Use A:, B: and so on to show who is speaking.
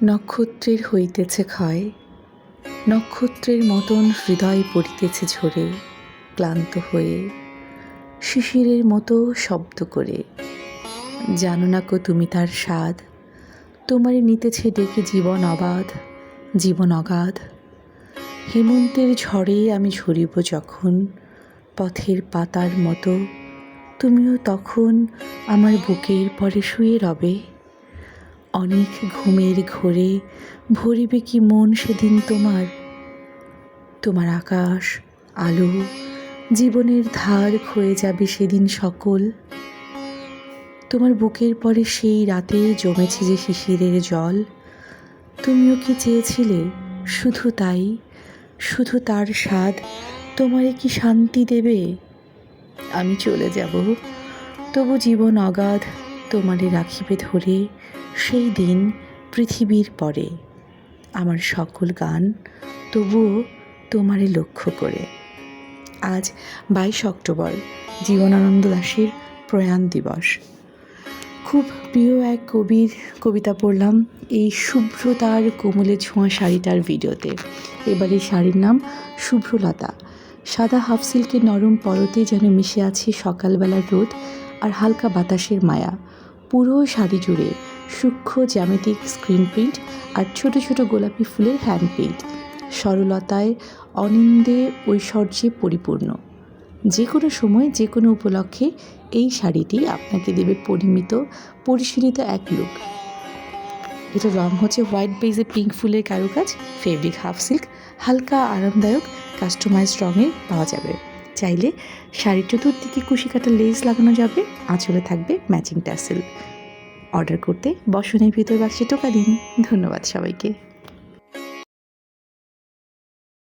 A: নক্ষত্রের হইতেছে ক্ষয়, নক্ষত্রের মতন হৃদয় পড়িতেছে ঝরে, ক্লান্ত হয়ে শিশিরের মতো শব্দ করে। জানো না কো তুমি তার স্বাদ, তোমারে নিতেছে ডেকে জীবন অবাধ, জীবন অগাধ। হেমন্তের ঝড়ে আমি ঝরিব যখন, পথের পাতার মতো তুমিও তখন আমার বুকের পরে শুয়ে রবে। অনেক ঘুমের ঘোরে ভরিবে কি মন সেদিন তোমার, তোমার আকাশ আলো জীবনের ধার ক্ষয়ে যাবে সেদিন সকল। তোমার বুকের পরে সেই রাতে জমেছে যে শিশিরের জল, তুমিও কি চেয়েছিলে শুধু তাই, শুধু তার স্বাদ তোমারে কি শান্তি দেবে? আমি চলে যাব, তবু জীবন অগাধ তোমারে রাখিবে ধরে সেই দিন পৃথিবীর পরে। আমার সকল গান তবুও তোমারে লক্ষ্য করে। আজ 22 অক্টোবর জীবনানন্দ দাশের প্রয়াণ দিবস। খুব প্রিয় এক কবির কবিতা পড়লাম এই শুভ্রতার কোমলে ছোঁয়া শাড়িটার ভিডিওতে। এবার এই শাড়ির নাম শুভ্রলতা। সাদা হাফ সিল্কের নরম পরতে যেন মিশে আছে সকালবেলার রোদ আর হালকা বাতাসের মায়া। পুরো শাড়ি জুড়ে সূক্ষ্ম জ্যামিতিক স্ক্রিন প্রিন্ট আর ছোট ছোট গোলাপি ফুলের হ্যান্ড পেইন্ট। সরলতায় অনিন্দে ঐশ্বর্যে পরিপূর্ণ। যে কোনো সময় যে কোনো উপলক্ষে এই শাড়িটি আপনাকে দেবে পরিমিত পরিশীলিত এক লুক। এটার রং হচ্ছে হোয়াইট বেজে পিঙ্ক ফুলের কারুকাজ, ফেব্রিক হাফ সিল্ক, হালকা আরামদায়ক কাস্টমাইজড রঙে পাওয়া যাবে। চাইলে শাড়ির চতুর্দিকে কুশি কাটা লেস লাগানো যাবে, আঁচলে থাকবে ম্যাচিং ট্যাসেল। অর্ডার করতে বসনের ভিতর বাক্সে টোকা দিন। ধন্যবাদ সবাইকে।